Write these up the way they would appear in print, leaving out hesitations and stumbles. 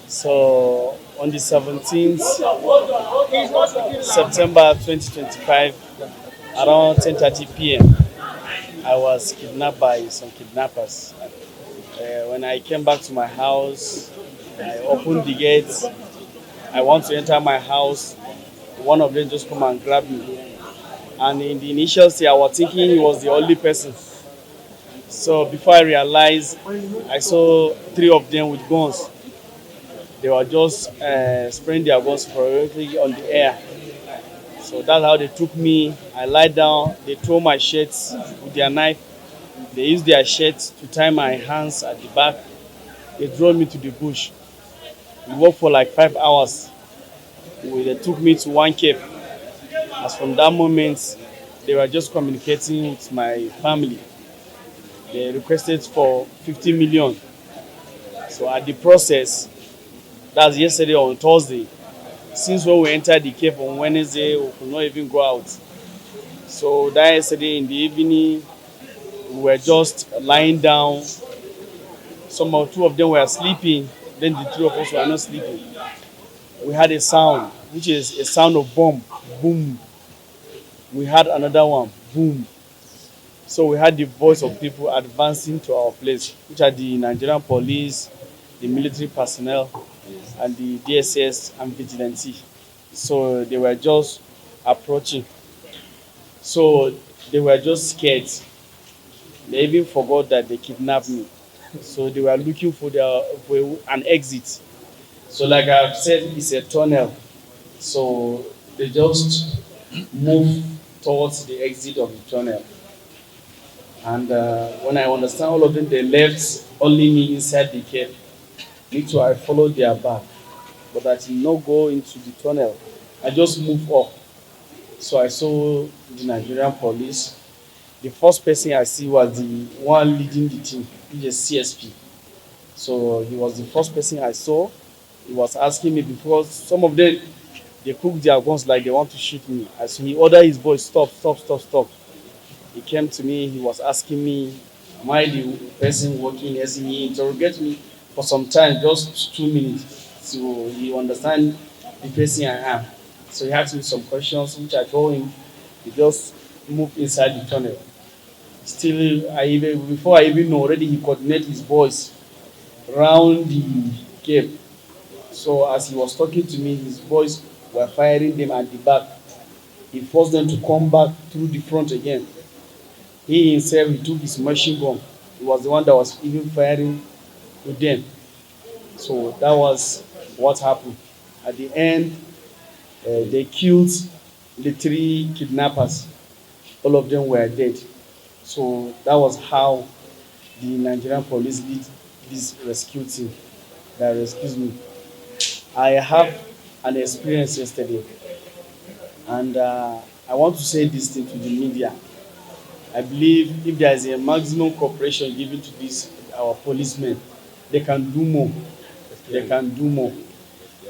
So on the 17th September 2025, around 10:30 p.m., I was kidnapped by some kidnappers. When I came back to my house, I opened the gates. I want to enter my house. One of them just come and grab me. And in the initial stage, I was thinking he was the only person. So before I realized, I saw three of them with guns. They were just spraying their guns periodically on the air. So that's how they took me. I lied down. They tore my shirts with their knife. They used their shirts to tie my hands at the back. They drove me to the bush. We walked for like 5 hours. They took me to one cave. As from that moment, they were just communicating with my family. They requested for 50 million. So at the process, that's yesterday on Thursday. Since when we entered the cave on Wednesday, we could not even go out. So that yesterday in the evening, we were just lying down. Two of them were sleeping. Then the three of us were not sleeping. We had a sound, which is a sound of bomb, boom. We had another one, boom. So we had the voice of people advancing to our place, which are the Nigerian police, the military personnel, and the DSS and vigilante. So they were just approaching. So they were just scared. They even forgot that they kidnapped me. So they were looking for an exit. So like I've said, it's a tunnel. So they just move towards the exit of the tunnel. And when I understand all of them, they left only me inside the cave. Me too, I followed their back. But I did not go into the tunnel. I just moved up. So I saw the Nigerian police. The first person I see was the one leading the team, which is CSP. So he was the first person I saw. He was asking me because some of them they cook their guns like they want to shoot me. As he ordered his boy, stop, stop, stop, stop. He came to me, he was asking me, am I the person working as he interrogated me for some time, just 2 minutes. So he understand the person I am. So he asked me some questions which I told him. He just moved inside the tunnel. Still, before I even know already he coordinated his boys around the cave. So as he was talking to me, his boys were firing them at the back. He forced them to come back through the front again. He himself, he took his machine gun. He was the one that was even firing with them. So that was what happened. At the end, they killed the three kidnappers. All of them were dead. So that was how the Nigerian police lead this rescue team that rescues me. I have an experience yesterday, and I want to say this thing to the media. I believe if there is a maximum cooperation given to these our policemen, they can do more. They can do more.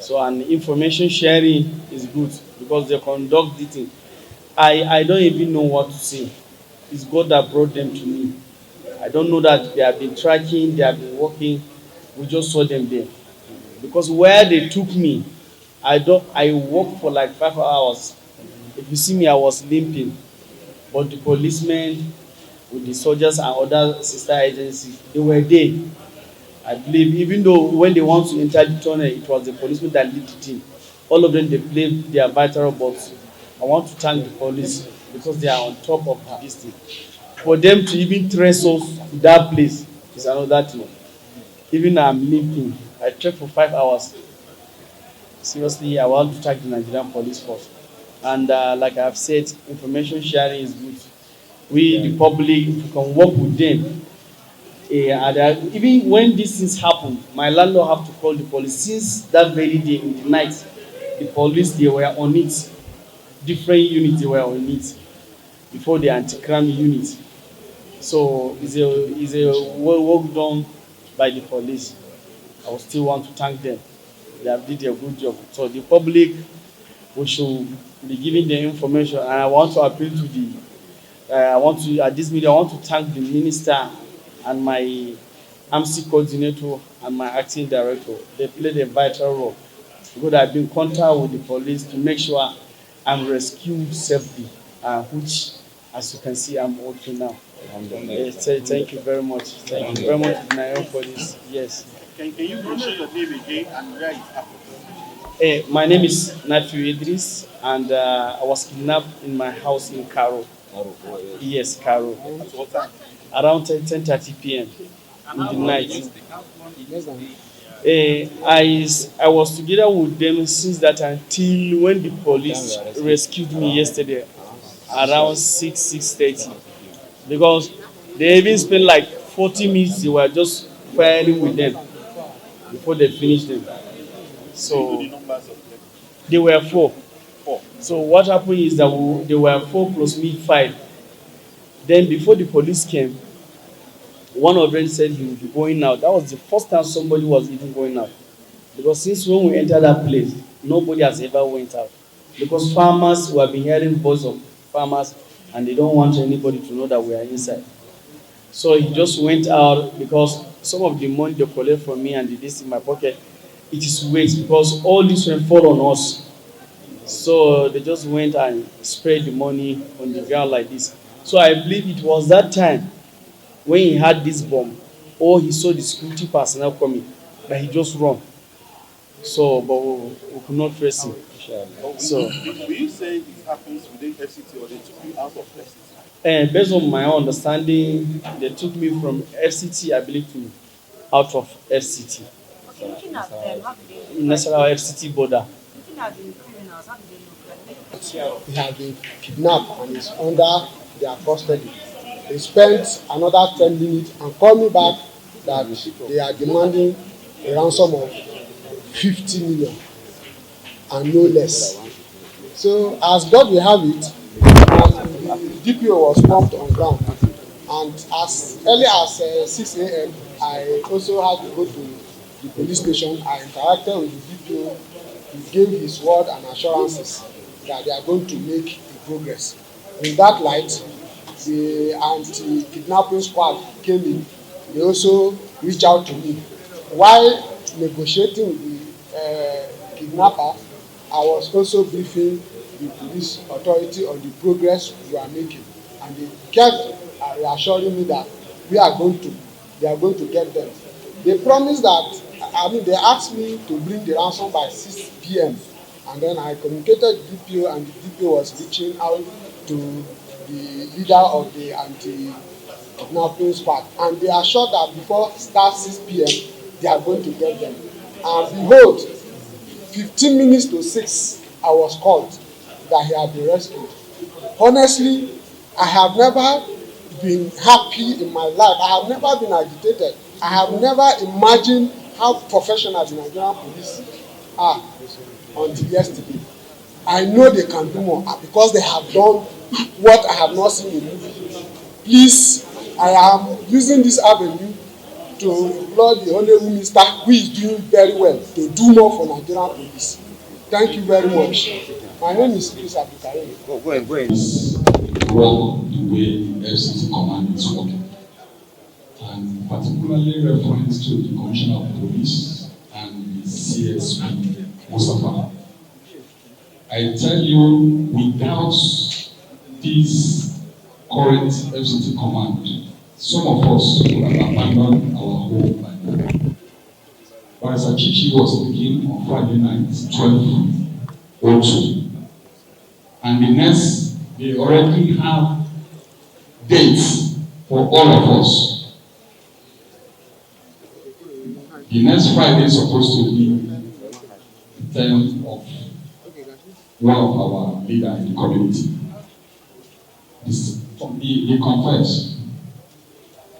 So and information sharing is good because they conduct the thing. I don't even know what to say. It's God that brought them to me. I don't know that they have been tracking, they have been working. We just saw them there. Because where they took me, I walked for like 5 hours. If you see me, I was limping. But the policemen with the soldiers and other sister agencies, they were there. I believe even though when they want to enter the tunnel, it was the policemen that lead the team. All of them they played their vital roles. I want to thank the police because they are on top of this thing. For them to even trace us to that place is another thing. Even I'm limping. I trekked for 5 hours. Seriously, I want to thank the Nigerian police force. And like I've said, information sharing is good. We, the public, if we can work with them. Even when these things happen, my landlord have to call the police. Since that very day in the night, the police they were on it. Different units they were on it before the anti-crime unit. So it's a work done by the police. I will still want to thank them. They have did a good job. So the public, we should be giving the information. And I want to appeal to the, I want to, at this meeting, I want to thank the minister and my AMC coordinator and my acting director. They played a vital role because I've been in contact with the police to make sure I'm rescued safely, which, as you can see, I'm okay now. Thank you very much. Thank you very much, Nigerian police. Yes. Can you mention your name again and where it happened? My name is Nafi Idris, and I was kidnapped in my house in Karo. Yes, Karo. At what time? Around 10:30 p.m. in the night. I was together with them since that until when the police rescued me yesterday around 6:30, because they even spent like 40 minutes. They were just firing with them before they finished them. So they were four. So what happened is that they were 4 plus me 5. Then before the police came, one of them said he would be going out. That was the first time somebody was even going out. Because since when we entered that place, nobody has ever went out. Because farmers, we have been hearing voice of farmers, and they don't want anybody to know that we are inside. So he just went out because some of the money they collect from me and this in my pocket, it is waste because all this will fall on us. So they just went and spread the money on the ground like this. So I believe it was that time when he had this bomb, or he saw the security personnel coming, that he just run. So, but we could not face him. So, will you say it happens within FCT or they took you out of FCT? Based on my understanding, they took me from FCT, I believe, to out of FCT. National FCT border. He has been kidnapped and is under their custody. They spent another 10 minutes and called me back that they are demanding a ransom of 50 million and no less. So as God will have it, the DPO was pumped on ground, and as early as 6 a.m. I also had to go to the police station. I interacted with the DPO. He gave his word and assurances that they are going to make the progress. In that light, the anti-kidnapping squad came in. They also reached out to me. While negotiating with the kidnapper, I was also briefing the police authority on the progress we are making. And they kept reassuring me that they are going to get them. They promised that, they asked me to bring the ransom by 6 p.m. And then I communicated with DPO, and the DPO was reaching out to the leader of the anti-kidnapping squad. And they assured that before start 6 p.m., they are going to get them. And behold, 15 minutes to 6, I was called that he had been rescued. Honestly, I have never been happy in my life. I have never been agitated. I have never imagined how professional the Nigerian police are until yesterday. I know they can do more because they have done what I have not seen in movie. Please, I am using this avenue to applaud the Honourable Minister, who is doing very well, to do more for Nigerian police. Thank you very much. My name is Prof.Mgbeke. Go ahead. Well, the way FCT command is working, and particularly reference to the Commissioner of Police and the CSP Mustafa. I tell you, without this current FCT command, some of us would have abandoned our home by now. Barrister Chichi was speaking on Friday night, 12:02. And the next, they already have dates for all of us. The next Friday is supposed to be the time of one of our leaders in the community. They confess.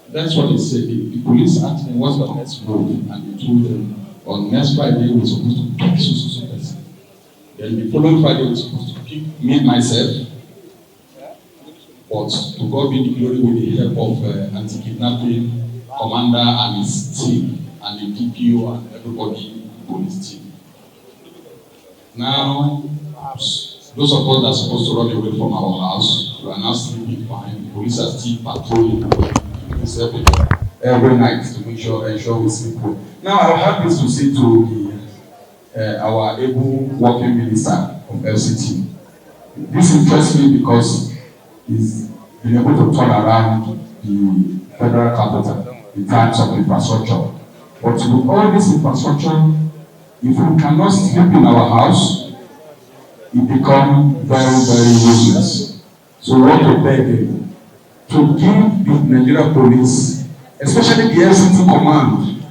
That's what they said. The police asked them what's the next move, and they told them on next Friday we're supposed to pick so person. Then the following Friday we're supposed to pick me myself. But to God be the glory with the help of anti-kidnapping commander and his team and the DPO and everybody in the police team. Now, those of us that are supposed to run away from our house, we are now sleeping behind. The police are still patrolling every night to ensure we sleep well. Now, I have this to say to our able working minister of FCT. This interests me because he's been able to turn around the federal capital in terms of infrastructure. But with all this infrastructure, if we cannot sleep in our house, it becomes very, very useless. So we want to beg him to give the Nigerian police, especially the FCT command,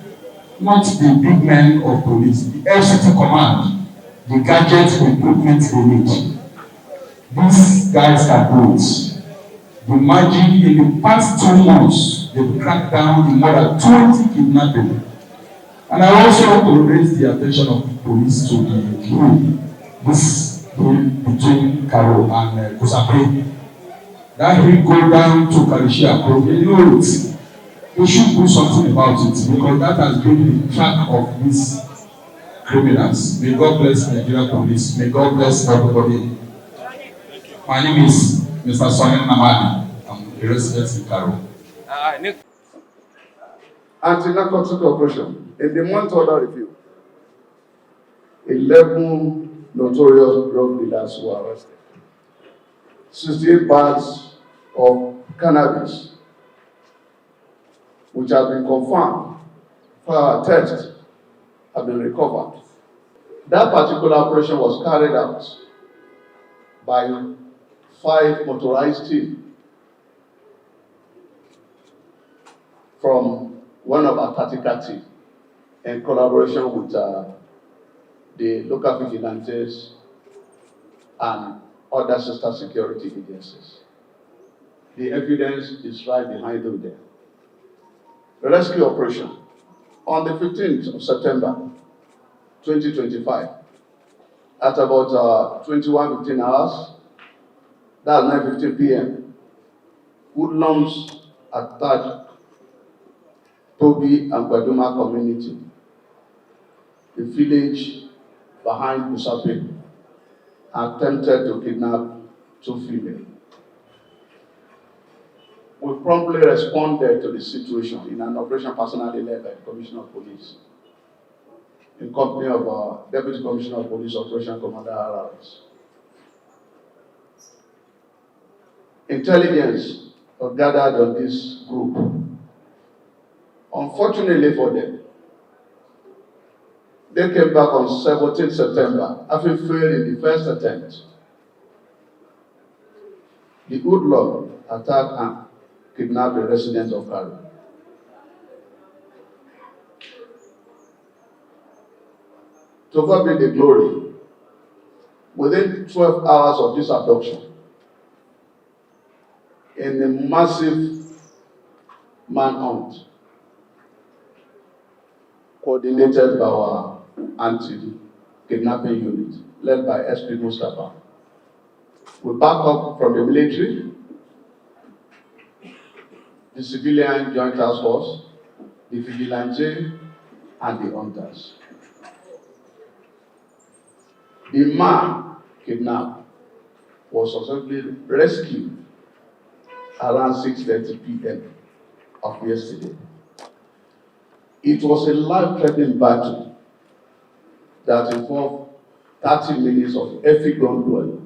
not the big men of police, the FCT command, the gadgets and equipment they need. These guys are good. Imagine in the past 2 months, they've cracked down in more than 20 kidnapping. And I also want to raise the attention of the police to the hill, this hill between Karo and Kusape. That hill go down to Karishia, they know it. They should do something about it because that has been the track of these criminals. May God bless Nigerian police. May God bless everybody. My name is Mr. Sonen Namani. I'm a resident in Karo. Anti-narcotic operation. In the month under review, 11 notorious drug dealers were arrested. 68 bags of cannabis, which have been confirmed for our test, have been recovered. That particular operation was carried out by 5 motorized teams from one of our tactical teams in collaboration with the local vigilantes and other sister security agencies. The evidence is right behind them there. The rescue operation on the 15th of September 2025 at about 21:15 hours, that's 9:15 p.m. Hoodlums attacked Tobi and Baduma community, the village behind Kusape, attempted to kidnap 2 females. We promptly responded to the situation in an operation personally led by the Commissioner of Police, in company of our Deputy Commissioner of Police Operation Commander Harris. Intelligence was gathered on this group. Unfortunately for them, they came back on 17th September, having failed in the first attempt. The hoodlum attacked and kidnapped the residents of Karo. To God be the glory. Within 12 hours of this abduction, in a massive manhunt coordinated by our anti-kidnapping unit, led by SP Mustafa, we back up from the military, the civilian joint task force, the vigilante, and the hunters. The man kidnapped was successfully rescued around 6:30 p.m. of yesterday. It was a life-threatening battle that involved 30 minutes of heavy gun duel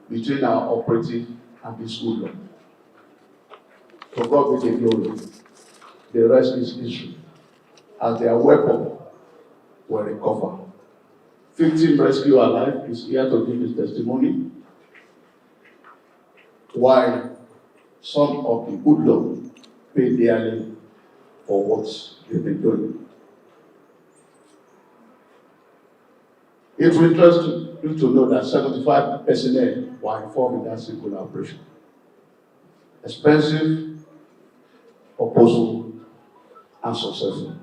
between our operative and the school. To God be the glory. The rest is history, as their weapons were recovered. 15 rescued alive is here to give his testimony, while some of the hoodlums pay dearly for what they've been doing. It will interest you to know that 75 personnel were involved in that single operation. Expensive, purposeful, and successful.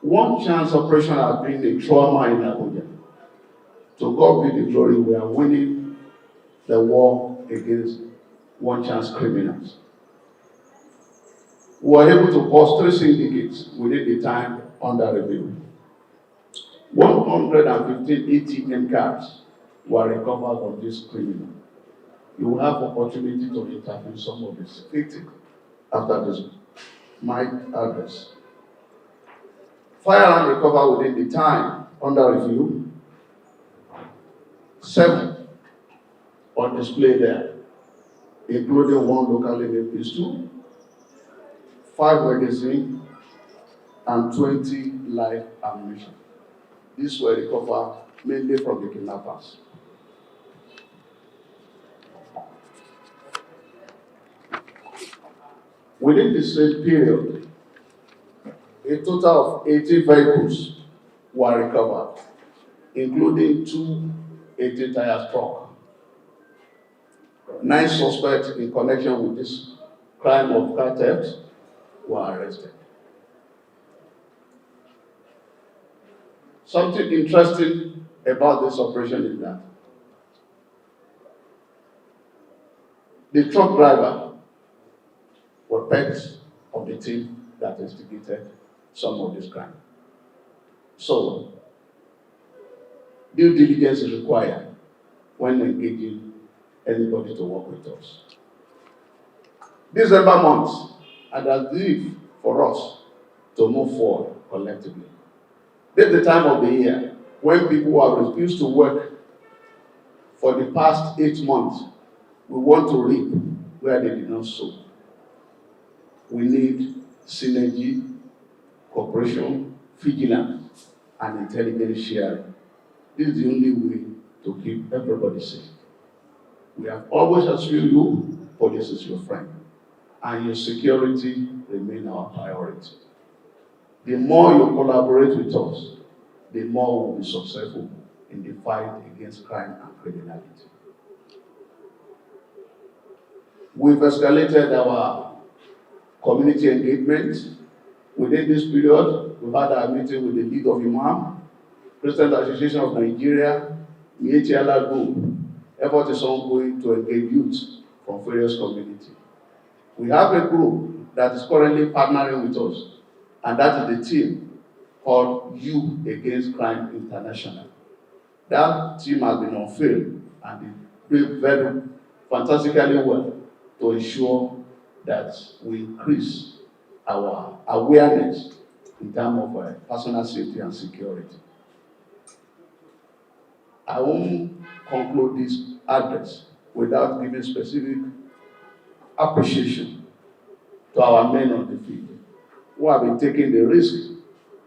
One chance operation has been a trauma in Abuja. To God be the glory, we are winning the war against one chance criminals. We were able to bust 3 syndicates within the time under review. 115 ATM cards were recovered from this criminal. You will have opportunity to interview some of these victims after this mic address. Firearm recovered within the time under review. 7 on display there, including 1 locally made pistol, 5 magazines, and 20 live ammunition. These were recovered mainly from the kidnappers. Within the same period, a total of 80 vehicles were recovered, including 2 18-tire trucks. 9 suspects in connection with this crime of car theft were arrested. Something interesting about this operation is that the truck driver was part of the team that instigated some of this crime. So, due diligence is required when engaging anybody to work with us. December month, and as if for us to move forward collectively. This is the time of the year when people have refused to work for the past 8 months. We want to reap where they did not sow. We need synergy, cooperation, vigilance, and intelligence sharing. This is the only way to keep everybody safe. We have always assured you, police is your friend, and your security remains our priority. The more you collaborate with us, the more we'll be successful in the fight against crime and criminality. We've escalated our community engagement. Within this period, we've had a meeting with the League of Imam, Christian Association of Nigeria, Mietiala Group. Effort is ongoing to engage youth from various communities. We have a group that is currently partnering with us, and that is the team called You Against Crime International. That team has been on field and they do very fantastically well to ensure that we increase our awareness in terms of personal safety and security. I won't conclude this address without giving specific appreciation to our men on the field who have been taking the risk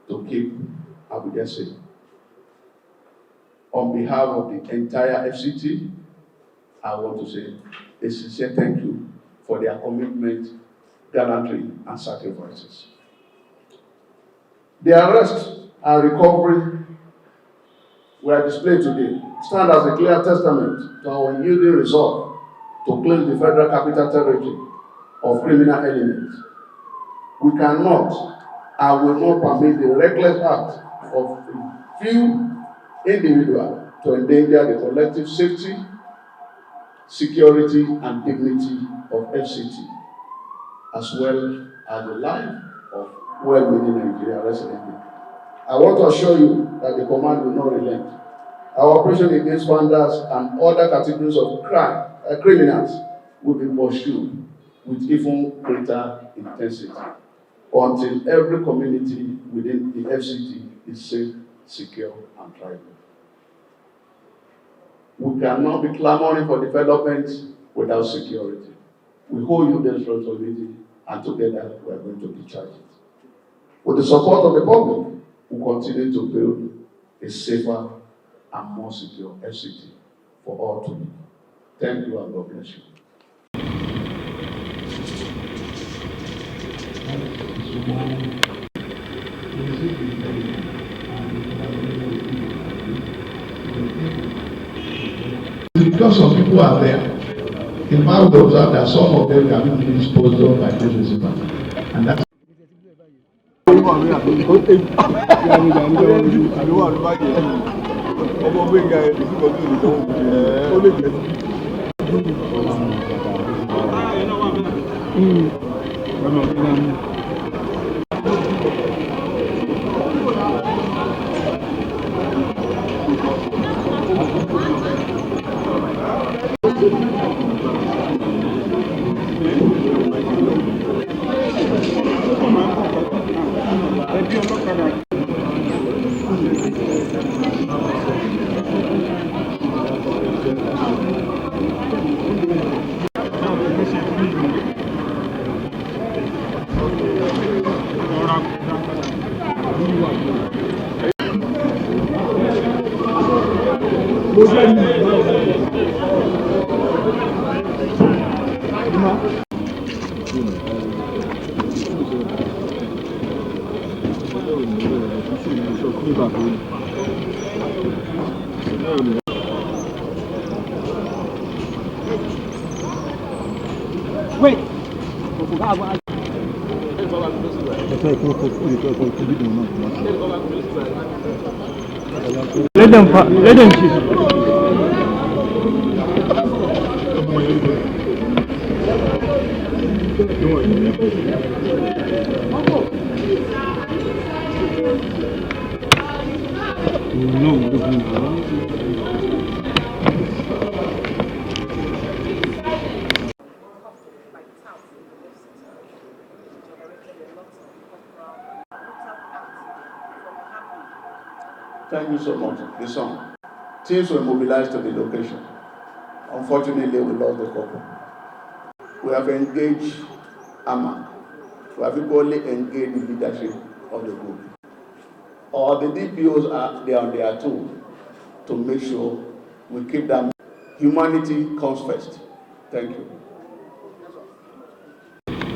to keep Abuja safe. On behalf of the entire FCT, I want to say a sincere thank you for their commitment, gallantry, and sacrifices. The arrest and recovery were displayed today stand as a clear testament to our unyielding resolve to cleanse the Federal Capital Territory of criminal elements. We cannot and will not permit the reckless act of a few individuals to endanger the collective safety, security, and dignity of FCT, as well as the life of well-meaning Nigerian residents. I want to assure you that the command will not relent. Our operation against vandals and other categories of criminals will be pursued with even greater intensity until every community within the FCT is safe, secure, and thriving. We cannot be clamoring for development without security. We hold you this responsibility, and together we are going to discharge it. With the support of the public, we continue to build a safer and more secure FCT for all to live. Thank you and God bless you. Because some people are there, in my would observe that some of them have been disposed of by this recipients. And that's Wait. Let them choose. Thank you so much. The song. Teams were mobilized to the location. Unfortunately, we lost the couple. We have engaged AMA. We have equally engaged the leadership of the group. All the DPOs are there on their tool to make sure we keep them. Humanity comes first. Thank you.